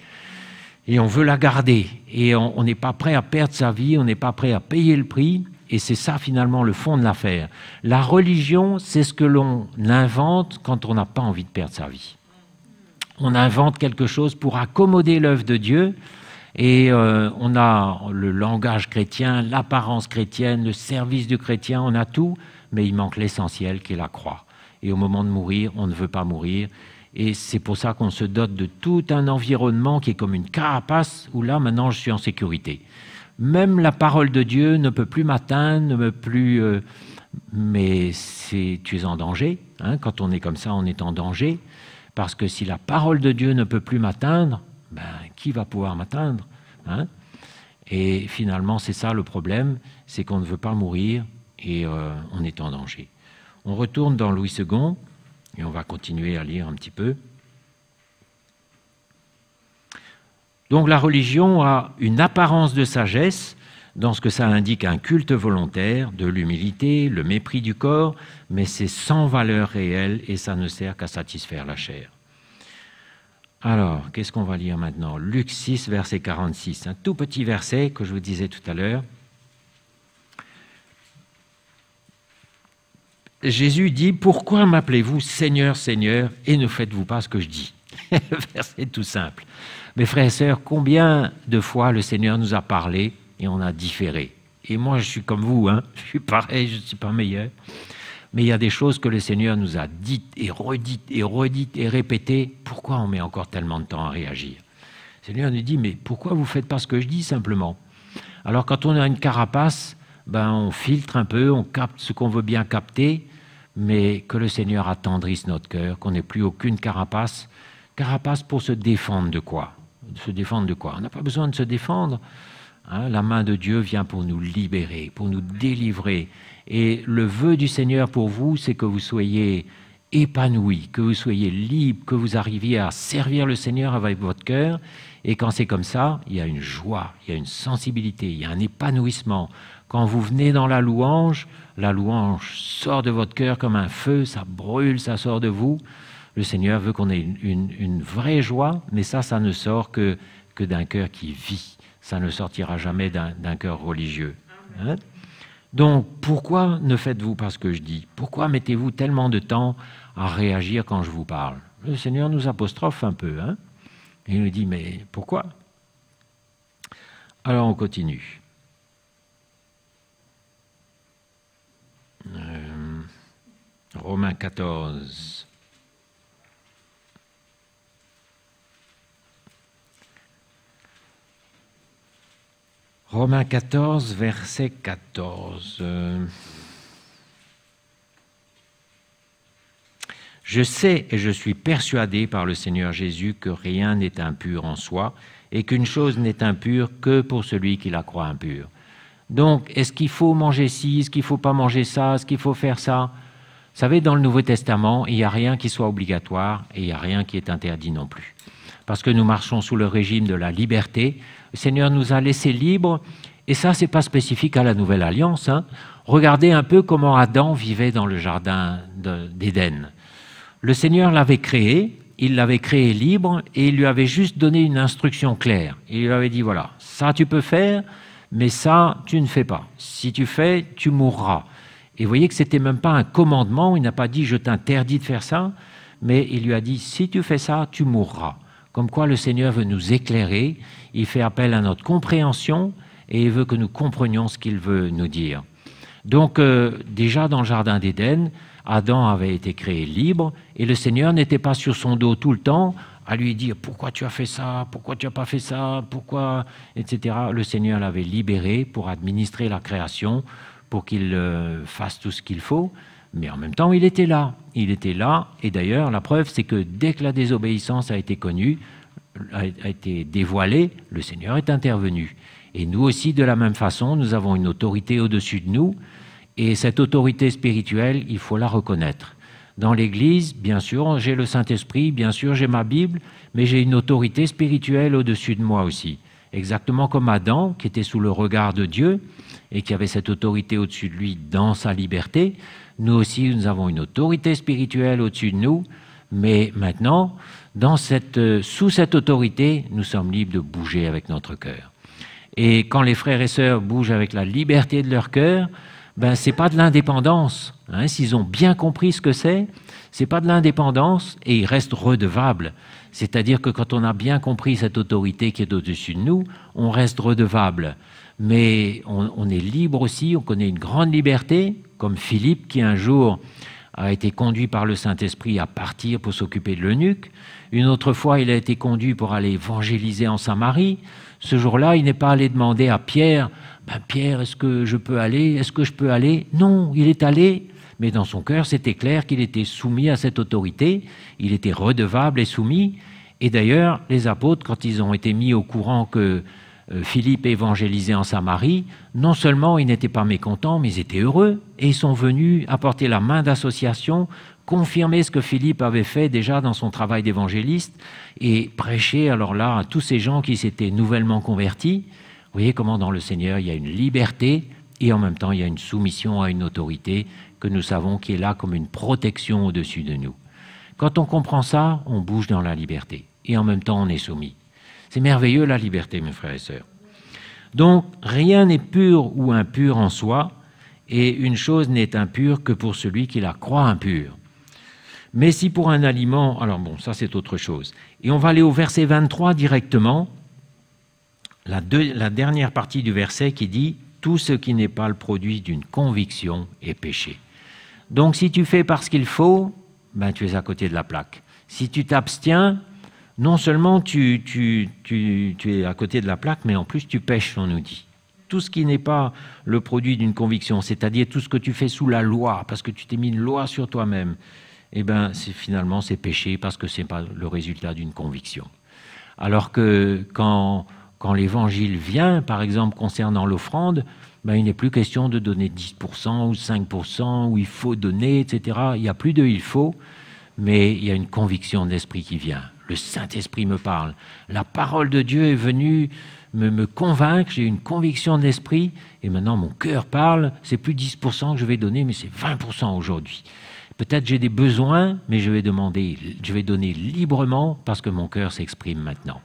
Et on veut la garder. Et on n'est pas prêt à perdre sa vie, on n'est pas prêt à payer le prix. Et c'est ça finalement le fond de l'affaire. La religion, c'est ce que l'on invente quand on n'a pas envie de perdre sa vie. On invente quelque chose pour accommoder l'œuvre de Dieu, et on a le langage chrétien, l'apparence chrétienne, le service du chrétien, on a tout, mais il manque l'essentiel qui est la croix. Et au moment de mourir, on ne veut pas mourir. Et c'est pour ça qu'on se dote de tout un environnement qui est comme une carapace, où là, maintenant, je suis en sécurité. Même la parole de Dieu ne peut plus m'atteindre, ne peut plus... mais tu es en danger. Hein, quand on est comme ça, on est en danger. Parce que si la parole de Dieu ne peut plus m'atteindre, ben, qui va pouvoir m'atteindre, hein? Et finalement, c'est ça le problème, c'est qu'on ne veut pas mourir et on est en danger. On retourne dans Louis II et on va continuer à lire un petit peu. Donc la religion a une apparence de sagesse dans ce que ça indique un culte volontaire, de l'humilité, le mépris du corps, mais c'est sans valeur réelle et ça ne sert qu'à satisfaire la chair. Alors, qu'est-ce qu'on va lire maintenant? Luc 6, verset 46, un tout petit verset que je vous disais tout à l'heure. Jésus dit, « Pourquoi m'appelez-vous Seigneur, Seigneur, et ne faites-vous pas ce que je dis ?» Verset tout simple. Mes frères et sœurs, combien de fois le Seigneur nous a parlé et on a différé? Et moi, je suis comme vous, hein, je suis pareil, je ne suis pas meilleur. Mais il y a des choses que le Seigneur nous a dites et redites et redites et répétées. Pourquoi on met encore tellement de temps à réagir? Le Seigneur nous dit, mais pourquoi vous ne faites pas ce que je dis simplement? Alors quand on a une carapace, ben, on filtre un peu, on capte ce qu'on veut bien capter, mais que le Seigneur attendrisse notre cœur, qu'on n'ait plus aucune carapace. Carapace pour se défendre de quoi? Se défendre de quoi? On n'a pas besoin de se défendre. Hein, la main de Dieu vient pour nous libérer, pour nous délivrer. Et le vœu du Seigneur pour vous, c'est que vous soyez épanouis, que vous soyez libres, que vous arriviez à servir le Seigneur avec votre cœur. Et quand c'est comme ça, il y a une joie, il y a une sensibilité, il y a un épanouissement. Quand vous venez dans la louange sort de votre cœur comme un feu, ça brûle, ça sort de vous. Le Seigneur veut qu'on ait une vraie joie, mais ça ne sort que d'un cœur qui vit. Ça ne sortira jamais d'un cœur religieux. Hein? Donc, pourquoi ne faites-vous pas ce que je dis? Pourquoi mettez-vous tellement de temps à réagir quand je vous parle? Le Seigneur nous apostrophe un peu. Hein? Et il nous dit, mais pourquoi? Alors, on continue. Romains 14. Romains 14, verset 14. Je sais et je suis persuadé par le Seigneur Jésus que rien n'est impur en soi et qu'une chose n'est impure que pour celui qui la croit impure. Donc, est-ce qu'il faut manger ci, est-ce qu'il ne faut pas manger ça, est-ce qu'il faut faire ça? Vous savez, dans le Nouveau Testament, il n'y a rien qui soit obligatoire et il n'y a rien qui est interdit non plus. Parce que nous marchons sous le régime de la liberté. Le Seigneur nous a laissés libres, et ça, ce n'est pas spécifique à la Nouvelle Alliance. Hein. Regardez un peu comment Adam vivait dans le jardin d'Éden. Le Seigneur l'avait créé, il l'avait créé libre, et il lui avait juste donné une instruction claire. Il lui avait dit, voilà, ça tu peux faire, mais ça, tu ne fais pas. Si tu fais, tu mourras. Et vous voyez que ce n'était même pas un commandement, il n'a pas dit, je t'interdis de faire ça, mais il lui a dit, si tu fais ça, tu mourras. Comme quoi le Seigneur veut nous éclairer, il fait appel à notre compréhension et il veut que nous comprenions ce qu'il veut nous dire. Donc déjà dans le jardin d'Éden, Adam avait été créé libre et le Seigneur n'était pas sur son dos tout le temps à lui dire « pourquoi tu as fait ça, pourquoi tu n'as pas fait ça, pourquoi… » etc. Le Seigneur l'avait libéré pour administrer la création, pour qu'il fasse tout ce qu'il faut. Mais en même temps, il était là. Il était là, et d'ailleurs, la preuve, c'est que dès que la désobéissance a été connue, a été dévoilée, le Seigneur est intervenu. Et nous aussi, de la même façon, nous avons une autorité au-dessus de nous, et cette autorité spirituelle, il faut la reconnaître. Dans l'Église, bien sûr, j'ai le Saint-Esprit, bien sûr, j'ai ma Bible, mais j'ai une autorité spirituelle au-dessus de moi aussi. Exactement comme Adam, qui était sous le regard de Dieu, et qui avait cette autorité au-dessus de lui dans sa liberté. Nous aussi, nous avons une autorité spirituelle au-dessus de nous, mais maintenant, sous cette autorité, nous sommes libres de bouger avec notre cœur. Et quand les frères et sœurs bougent avec la liberté de leur cœur, ben, ce n'est pas de l'indépendance. Hein, s'ils ont bien compris ce que c'est pas de l'indépendance et ils restent redevables. C'est-à-dire que quand on a bien compris cette autorité qui est au-dessus de nous, on reste redevable. Mais on est libre aussi, on connaît une grande liberté, comme Philippe qui un jour a été conduit par le Saint-Esprit à partir pour s'occuper de l'eunuque. Une autre fois, il a été conduit pour aller évangéliser en Samarie. Ce jour-là, il n'est pas allé demander à Pierre, ben Pierre, est-ce que je peux aller? Est-ce que je peux aller? Non, il est allé, mais dans son cœur, c'était clair qu'il était soumis à cette autorité, il était redevable et soumis. Et d'ailleurs, les apôtres, quand ils ont été mis au courant que Philippe évangélisait en Samarie, non seulement ils n'étaient pas mécontents, mais ils étaient heureux, et ils sont venus apporter la main d'association, confirmer ce que Philippe avait fait déjà dans son travail d'évangéliste, et prêcher alors là à tous ces gens qui s'étaient nouvellement convertis. Vous voyez comment dans le Seigneur il y a une liberté, et en même temps il y a une soumission à une autorité que nous savons qui est là comme une protection au-dessus de nous. Quand on comprend ça, on bouge dans la liberté, et en même temps on est soumis. C'est merveilleux la liberté, mes frères et sœurs. Donc, rien n'est pur ou impur en soi, et une chose n'est impure que pour celui qui la croit impure. Mais si pour un aliment... Alors bon, ça c'est autre chose. Et on va aller au verset 23 directement, la dernière partie du verset qui dit « Tout ce qui n'est pas le produit d'une conviction est péché ». Donc si tu fais parce qu'il faut, ben, tu es à côté de la plaque. Si tu t'abstiens, non seulement tu es à côté de la plaque, mais en plus tu pèches, on nous dit. Tout ce qui n'est pas le produit d'une conviction, c'est-à-dire tout ce que tu fais sous la loi, parce que tu t'es mis une loi sur toi-même, eh bien, finalement, c'est péché parce que ce n'est pas le résultat d'une conviction. Alors que quand l'évangile vient, par exemple, concernant l'offrande, ben, il n'est plus question de donner 10% ou 5%, où il faut donner, etc. Il n'y a plus de « il faut », mais il y a une conviction de l'esprit qui vient. Le Saint-Esprit me parle. La parole de Dieu est venue me convaincre, j'ai une conviction de l'esprit, et maintenant mon cœur parle, c'est plus 10% que je vais donner, mais c'est 20% aujourd'hui. Peut-être j'ai des besoins, mais je vais donner librement parce que mon cœur s'exprime maintenant.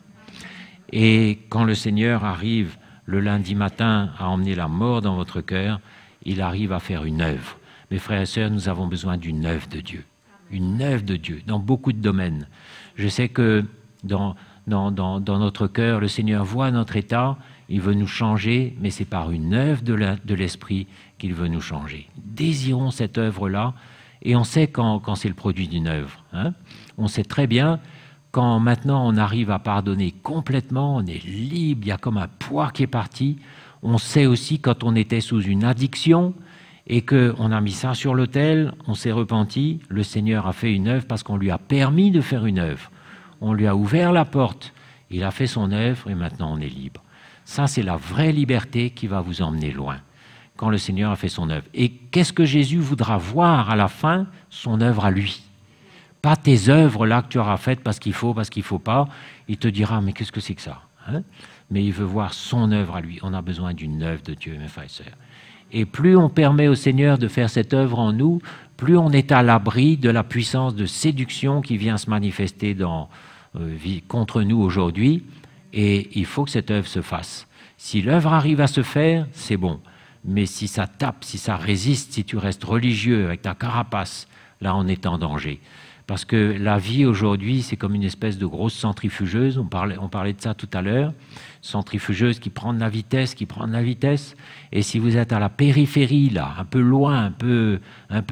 Et quand le Seigneur arrive le lundi matin à emmener la mort dans votre cœur, il arrive à faire une œuvre. Mes frères et sœurs, nous avons besoin d'une œuvre de Dieu. Une œuvre de Dieu dans beaucoup de domaines. Je sais que dans notre cœur, le Seigneur voit notre état, il veut nous changer, mais c'est par une œuvre de l'Esprit qu'il veut nous changer. Désirons cette œuvre-là, et on sait quand c'est le produit d'une œuvre. Hein. On sait très bien quand maintenant on arrive à pardonner complètement, on est libre, il y a comme un poids qui est parti. On sait aussi quand on était sous une addiction, et qu'on a mis ça sur l'autel, on s'est repenti, le Seigneur a fait une œuvre parce qu'on lui a permis de faire une œuvre. On lui a ouvert la porte, il a fait son œuvre et maintenant on est libre. Ça, c'est la vraie liberté qui va vous emmener loin, quand le Seigneur a fait son œuvre. Et qu'est-ce que Jésus voudra voir à la fin? Son œuvre à lui. Pas tes œuvres là que tu auras faites parce qu'il faut pas. Il te dira, mais qu'est-ce que c'est que ça, hein? Mais il veut voir son œuvre à lui. On a besoin d'une œuvre de Dieu, mes frères et sœurs. Et plus on permet au Seigneur de faire cette œuvre en nous, plus on est à l'abri de la puissance de séduction qui vient se manifester contre nous aujourd'hui. Et il faut que cette œuvre se fasse. Si l'œuvre arrive à se faire, c'est bon. Mais si ça tape, si ça résiste, si tu restes religieux avec ta carapace, là on est en danger. Parce que la vie aujourd'hui, c'est comme une espèce de grosse centrifugeuse, on parlait de ça tout à l'heure, centrifugeuse qui prend de la vitesse, et si vous êtes à la périphérie, là, un peu loin, un peu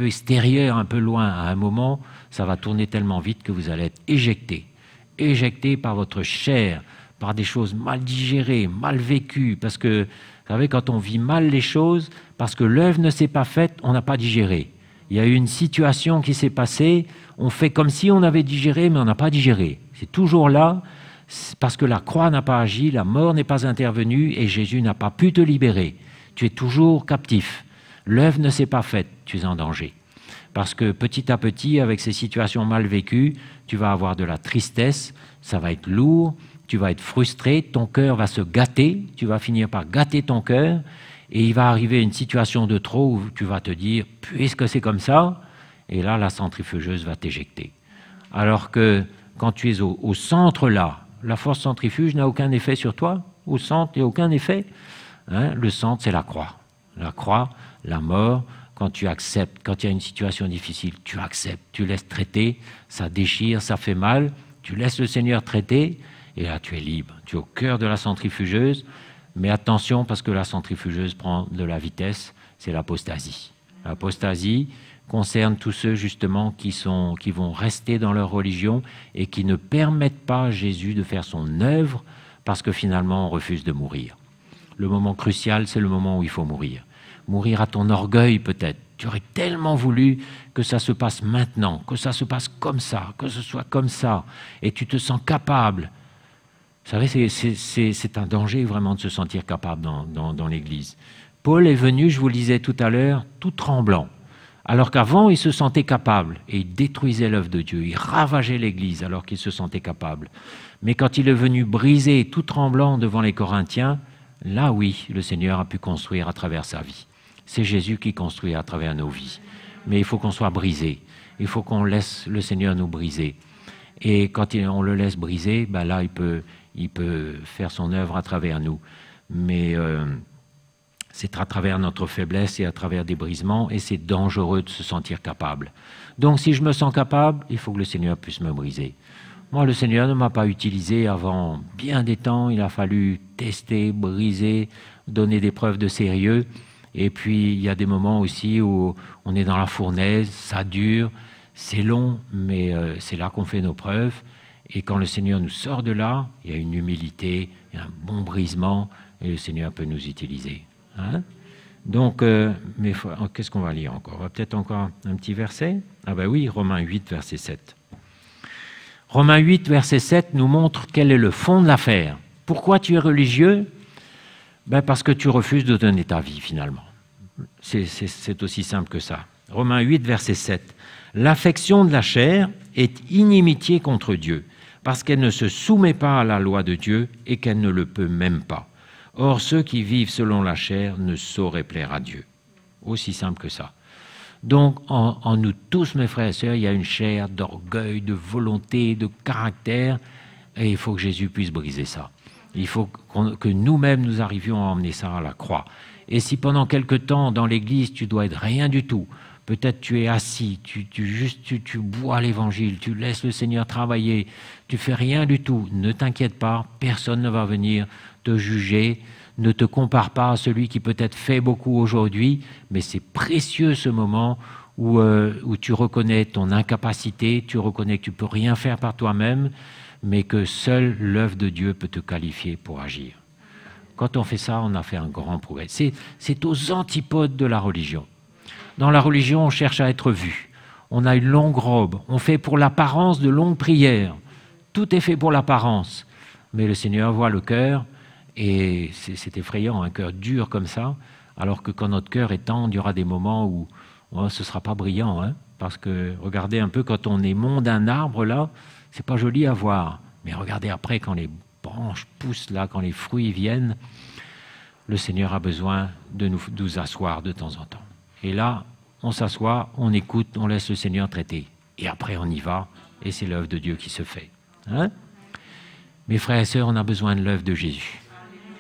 extérieur, un peu loin, à un moment, ça va tourner tellement vite que vous allez être éjecté par votre chair, par des choses mal digérées, mal vécues, parce que, vous savez, quand on vit mal les choses, parce que l'œuvre ne s'est pas faite, on n'a pas digéré. Il y a eu une situation qui s'est passée, on fait comme si on avait digéré, mais on n'a pas digéré. C'est toujours là, parce que la croix n'a pas agi, la mort n'est pas intervenue, et Jésus n'a pas pu te libérer. Tu es toujours captif. L'œuvre ne s'est pas faite, tu es en danger. Parce que petit à petit, avec ces situations mal vécues, tu vas avoir de la tristesse, ça va être lourd, tu vas être frustré, ton cœur va se gâter, tu vas finir par gâter ton cœur, et il va arriver une situation de trop où tu vas te dire, puisque c'est comme ça, et là, la centrifugeuse va t'éjecter. Alors que quand tu es au centre là, la force centrifuge n'a aucun effet sur toi, Au centre, il n'y a aucun effet. Hein? Le centre, c'est la croix. La croix, la mort, quand tu acceptes, quand il y a une situation difficile, tu acceptes, tu laisses traiter, ça déchire, ça fait mal, tu laisses le Seigneur traiter, et là tu es libre. Tu es au cœur de la centrifugeuse, mais attention parce que la centrifugeuse prend de la vitesse, c'est l'apostasie. L'apostasie concerne tous ceux justement qui vont rester dans leur religion et qui ne permettent pas à Jésus de faire son œuvre parce que finalement on refuse de mourir. Le moment crucial, c'est le moment où il faut mourir. Mourir à ton orgueil peut-être. Tu aurais tellement voulu que ça se passe maintenant, que ça se passe comme ça, que ce soit comme ça, et tu te sens capable. Vous savez, c'est un danger vraiment de se sentir capable dans l'Église. Paul est venu, je vous le disais tout à l'heure, tout tremblant. Alors qu'avant, il se sentait capable et il détruisait l'œuvre de Dieu. Il ravageait l'Église alors qu'il se sentait capable. Mais quand il est venu briser tout tremblant devant les Corinthiens, là oui, le Seigneur a pu construire à travers sa vie. C'est Jésus qui construit à travers nos vies. Mais il faut qu'on soit brisé. Il faut qu'on laisse le Seigneur nous briser. Et quand on le laisse briser, ben là, il peut faire son œuvre à travers nous. Mais c'est à travers notre faiblesse et à travers des brisements, et c'est dangereux de se sentir capable. Donc si je me sens capable, il faut que le Seigneur puisse me briser. Moi, le Seigneur ne m'a pas utilisé avant bien des temps. Il a fallu tester, briser, donner des preuves de sérieux. Et puis, il y a des moments aussi où on est dans la fournaise, ça dure, c'est long, mais c'est là qu'on fait nos preuves. Et quand le Seigneur nous sort de là, il y a une humilité, il y a un bon brisement, et le Seigneur peut nous utiliser. Hein? Donc, mais qu'est-ce qu'on va lire encore? On va peut-être encore un petit verset. Ah ben oui, Romains 8, verset 7. Romains 8, verset 7 nous montre quel est le fond de l'affaire. Pourquoi tu es religieux? Ben parce que tu refuses de donner ta vie, finalement. C'est aussi simple que ça. Romains 8, verset 7. L'affection de la chair est inimitié contre Dieu, parce qu'elle ne se soumet pas à la loi de Dieu et qu'elle ne le peut même pas. Or, ceux qui vivent selon la chair ne sauraient plaire à Dieu. Aussi simple que ça. Donc, en nous tous, mes frères et sœurs, il y a une chair d'orgueil, de volonté, de caractère, et il faut que Jésus puisse briser ça. Il faut que nous-mêmes, nous arrivions à emmener ça à la croix. Et si pendant quelque temps, dans l'Église, tu dois être rien du tout, peut-être tu es assis, tu bois l'Évangile, tu laisses le Seigneur travailler, tu fais rien du tout, ne t'inquiète pas, personne ne va venir te juger, ne te compare pas à celui qui peut-être fait beaucoup aujourd'hui, mais c'est précieux ce moment où tu reconnais ton incapacité, tu reconnais que tu ne peux rien faire par toi-même, mais que seule l'œuvre de Dieu peut te qualifier pour agir. Quand on fait ça, on a fait un grand progrès. C'est aux antipodes de la religion. Dans la religion, on cherche à être vu. On a une longue robe. On fait pour l'apparence de longues prières. Tout est fait pour l'apparence. Mais le Seigneur voit le cœur, et c'est effrayant, un cœur dur comme ça, alors que quand notre cœur est tendre, il y aura des moments où ce ne sera pas brillant. Hein, parce que regardez un peu, quand on émonde un arbre, là, c'est pas joli à voir. Mais regardez après, quand les branches poussent là, quand les fruits viennent, le Seigneur a besoin de nous asseoir de temps en temps. Et là, on s'assoit, on écoute, on laisse le Seigneur traiter. Et après, on y va, et c'est l'œuvre de Dieu qui se fait. Hein? Mes frères et sœurs, on a besoin de l'œuvre de Jésus,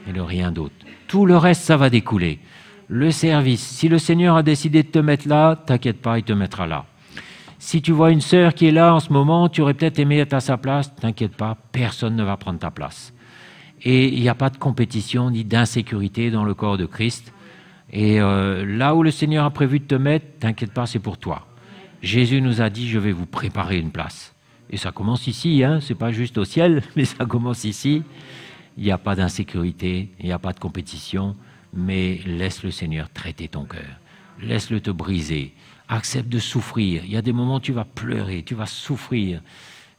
et de rien d'autre. Tout le reste, ça va découler. Le service, si le Seigneur a décidé de te mettre là, t'inquiète pas, il te mettra là. Si tu vois une sœur qui est là en ce moment, tu aurais peut-être aimé être à sa place, t'inquiète pas, personne ne va prendre ta place. Et il n'y a pas de compétition ni d'insécurité dans le corps de Christ. Et là où le Seigneur a prévu de te mettre, t'inquiète pas, c'est pour toi. Jésus nous a dit, je vais vous préparer une place. Et ça commence ici, hein, c'est pas juste au ciel, mais ça commence ici. Il n'y a pas d'insécurité, il n'y a pas de compétition, mais laisse le Seigneur traiter ton cœur. Laisse-le te briser. Accepte de souffrir. Il y a des moments où tu vas pleurer, tu vas souffrir,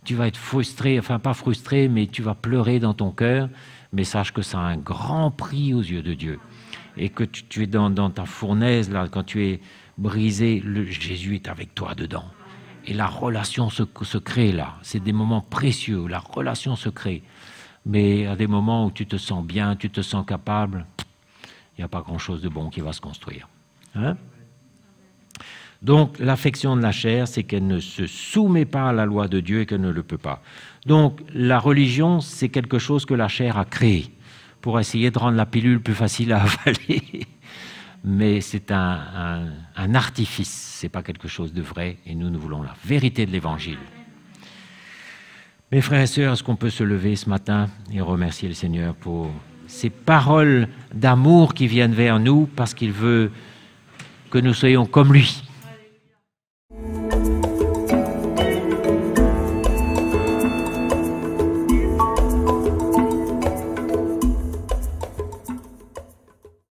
tu vas être frustré, enfin pas frustré, mais tu vas pleurer dans ton cœur, mais sache que ça a un grand prix aux yeux de Dieu. Et que tu es dans ta fournaise, là, quand tu es brisé, Jésus est avec toi dedans. Et la relation se crée là. C'est des moments précieux où la relation se crée. Mais à des moments où tu te sens bien, tu te sens capable, il n'y a pas grand-chose de bon qui va se construire. Hein? Donc, l'affection de la chair, c'est qu'elle ne se soumet pas à la loi de Dieu et qu'elle ne le peut pas. Donc, la religion, c'est quelque chose que la chair a créé pour essayer de rendre la pilule plus facile à avaler. Mais c'est un artifice, ce n'est pas quelque chose de vrai, et nous voulons la vérité de l'Évangile. Mes frères et sœurs, est-ce qu'on peut se lever ce matin et remercier le Seigneur pour ces paroles d'amour qui viennent vers nous, parce qu'il veut que nous soyons comme lui.